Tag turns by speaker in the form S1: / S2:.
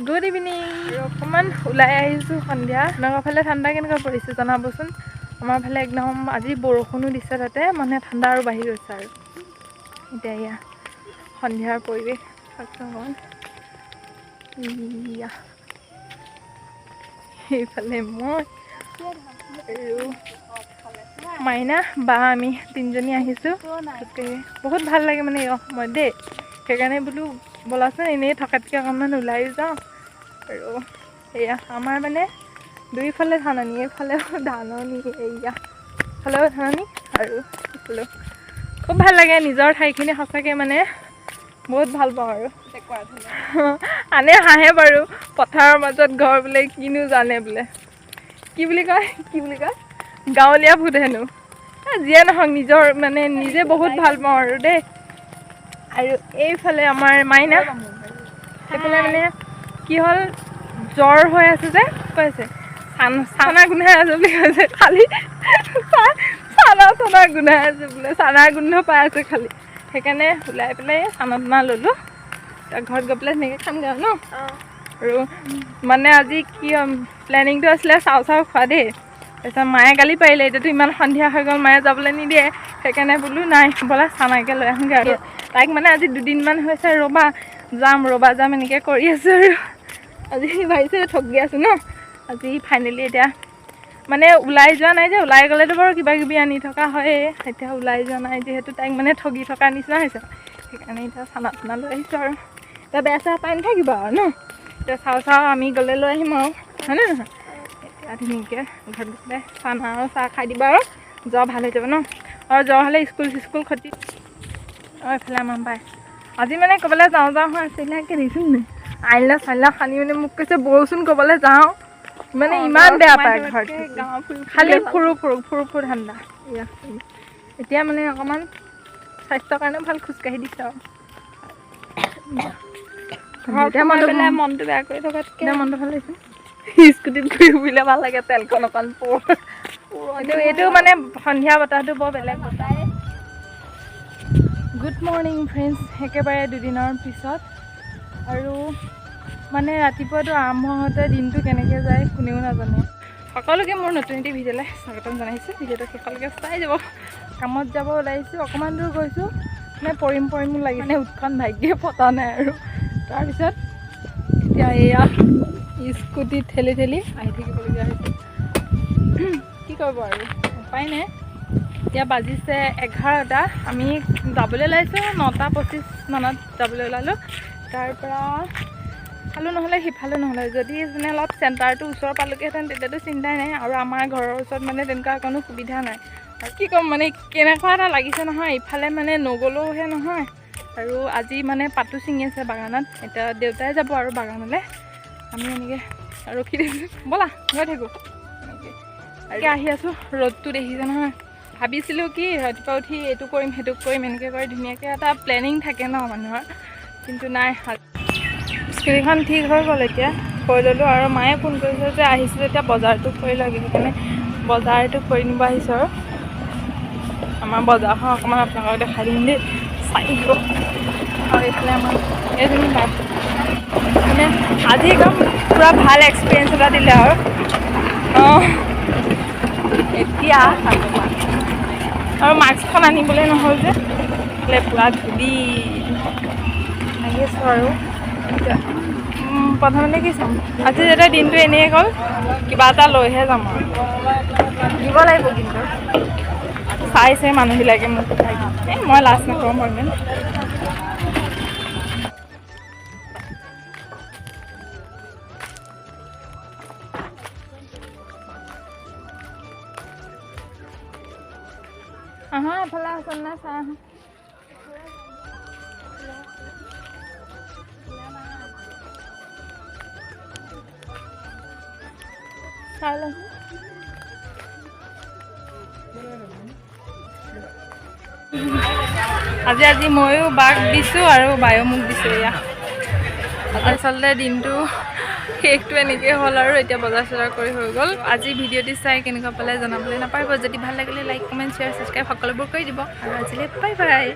S1: Good evening. অকণমান ওলাই আহিছোঁ সন্ধিয়া। আপোনালোকৰ ফালে ঠাণ্ডা কেনেকুৱা পৰিছে জনাবচোন। আমাৰ ফালে একদম আজি বৰষুণো দিছে, তাতে মানে ঠাণ্ডা আৰু বাঢ়ি গৈছে আৰু এতিয়া এয়া সন্ধিয়াৰ পৰিৱেশ অকণমান ইয়া সেইফালে মই আৰু মাইনা বা আমি তিনিজনী আহিছোঁ। বহুত ভাল লাগে মানে এই সময়ত দেই, সেইকাৰণে বোলো ব'লাচোন এনেই থকাতকৈ অকণমান ওলাই যাওঁ। আৰু এয়া আমাৰ মানে দুইফালে ধাননি, এইফালেও ধাননি, এয়া ফালেও ধাননি আৰু এইফালেও। খুব ভাল লাগে নিজৰ ঠাইখিনি, সঁচাকৈ মানে বহুত ভাল পাওঁ। আৰু আনে হাঁহে বাৰু, পথাৰৰ মাজত ঘৰ বোলে কিনো জানে বোলে, কি বুলি কয় গাঁৱলীয়া ভূত হেনো। যিয়ে নহওক নিজৰ মানে নিজে বহুত ভাল পাওঁ আৰু দেই। আৰু এইফালে আমাৰ মাইনা, সেইফালে মানে কি হ'ল জ্বৰ হৈ আছে যে কৈছে চানা গোন্ধাই আছে বুলি কৈছে, খালি চানা গোন্ধাই আছে বোলে, চানাৰ গোন্ধ পাই আছে খালি। সেইকাৰণে ওলাই পেলাই চানা ল'লোঁ। ঘৰত গৈ পেলাই তেনেকৈ খামগৈ আৰু ন। আৰু মানে আজি কি প্লেনিংটো আছিলে চাউ খোৱা দেই। তাৰপিছত মায়ে গালি পাৰিলে, এতিয়াতো ইমান সন্ধিয়া হৈ গ'ল, মায়ে যাবলৈ নিদিয়ে। সেইকাৰণে বোলো নাই ব'লা চানাকে লৈ আহোঁগৈ। আৰু তাইক মানে আজি দুদিনমান হৈছে ৰ'বা যাম এনেকৈ কৰি আছোঁ। আৰু আজি ভাবিছোঁ ঠগি আছোঁ ন। আজি ফাইনেলি এতিয়া মানে ওলাই যোৱা নাই যে, ওলাই গ'লেতো বাৰু কিবা কিবি আনি থকা হয়েই, এতিয়া ওলাই যোৱা নাই যিহেতু তাইক মানে ঠগি থকা নিচিনা হৈছে। সেইকাৰণে এতিয়া চানা লৈ আহিছোঁ। আৰু এতিয়া বেয়া চেয়া পাই নাথাকিব আৰু ন। এতিয়া চাউ আমি গ'লে লৈ আহিম আৰু হয়নে নহয়। এতিয়া ধুনীয়াকৈ ঘৰত গৈ পেলাই চানা আৰু চাহ খাই দিবা আৰু জ্বৰ ভাল হৈ যাব ন। আৰু জ্বৰ হ'লে স্কুল ক্ষতি। আৰু এইফালে আমাৰ পায় আজি মানে ক'ৰবালৈ যাওঁ হৈ আছিলে, দেখিছোঁ নে আইনা সানি মানে মোক কৈছে বলচোন ক'ৰবালৈ যাওঁ। মানে ইমান বেয়া পায় ঘৰত খালি ফুৰু ঠাণ্ডা। এতিয়া মানে অকণমান স্বাস্থ্যৰ কাৰণে ভাল, খোজকাঢ়ি দিছে আৰু মনটো বেয়া কৰি থকাতকৈ মনটো ভাল লাগিছে। স্কুটিত ঘূৰি ফুৰিলে ভাল লাগে, তেলখন অকণ এইটো মানে সন্ধিয়া বতাহটো বৰ বেলেগ বতাহ। গুড মৰ্ণিং ফ্ৰেণ্ডছ, একেবাৰে দুদিনৰ পিছত। আৰু মানে ৰাতিপুৱাটো আৰম্ভ হওঁতে দিনটো কেনেকৈ যায় কোনেও নাজানে। সকলোকে মোৰ নতুন এটি ভিডিঅ'লৈ স্বাগতম জনাইছোঁ। ভিডিঅ'টো শেষলৈকে চাই যাব। কামত যাব ওলাইছোঁ, অকণমান দূৰ গৈছোঁ, মানে পৰিমো লাগি মানে উৎখন ভাগ্যে পতা নাই। আৰু তাৰপিছত এতিয়া এয়া স্কুটি ঠেলি আহি থাকিবলগীয়া হৈছে। কি কৰিব আৰু উপায় নাই। এতিয়া বাজিছে 11টা, আমি যাবলৈ ওলাইছোঁ 9:25 মানত যাবলৈ ওলালোঁ। তাৰপৰা ইফালো নহ'লে সিফালো নহ'লে, যদি মানে অলপ চেণ্টাৰটো ওচৰ পালোগৈহেঁতেন তেতিয়াতো চিন্তাই নাই। আৰু আমাৰ ঘৰৰ ওচৰত মানে তেনেকুৱা কোনো সুবিধা নাই। আৰু কি ক'ম মানে কেনেকুৱা এটা লাগিছে নহয়, ইফালে মানে নগ'লেওহে নহয়। আৰু আজি মানে পাতো ছিঙি আছে বাগানত। এতিয়া দেউতাই যাব আৰু বাগানলৈ, আমি এনেকৈ ৰখি দিছোঁ। ব'লা গৈ থাকোঁ এনেকৈ আহি আছোঁ। ৰ'দটো দেখিছে নহয়। ভাবিছিলোঁ কি ৰাতিপুৱা উঠি এইটো কৰিম সেইটো কৰিম এনেকৈ কৰি ধুনীয়াকৈ এটা প্লেনিং থাকে ন মানুহৰ, কিন্তু নাই। স্কুটিখন ঠিক হৈ গ'ল, এতিয়া কৰি ল'লোঁ। আৰু মায়ে ফোন কৰিছে যে আহিছোঁ এতিয়া বজাৰটো কৰি লাগে, সেইকাৰণে বজাৰটো কৰি নিব আহিছোঁ। আৰু আমাৰ বজাৰখন অকণমান আপোনালোকক দেখাই দিম দেই, চাই দিব। আৰু এইফালে আমাৰ এইজনী বাই মানে আজি একদম পূৰা ভাল এক্সপিৰিয়েঞ্চ এটা দিলে। আৰু এতিয়া আৰু মাস্কখন আনিবলৈ নহ'ল যে, পূৰা ধূলি আহি আছোঁ। আৰু এতিয়া প্ৰথমতে কি চাম, আজি যেতিয়া দিনটো এনেই গ'ল কিবা এটা লৈহে যাম আৰু দিব লাগিব। কিন্তু চাইছে মানুহবিলাকে মোক, মই লাজ নকৰোঁ বাৰু ইমান। এফালে আছে নে চাই আহোঁ। চাই লওঁ। আজি ময়ো বাক দিছোঁ আৰু বায়ো মোক দিছোঁ। এয়া আচলতে দিনটো শেষটো এনেকৈ হ'ল। আৰু এতিয়া বজাৰ চজাৰ কৰি হৈ গ'ল। আজি ভিডিঅ'টি চাই কেনেকুৱা পালে জনাবলৈ নাপাহৰিব। যদি ভাল লাগিলে লাইক, কমেণ্ট, শ্বেয়াৰ, ছাবস্ক্ৰাইব সকলোবোৰ কৰি দিব। আৰু আজিলৈ বাই বাই।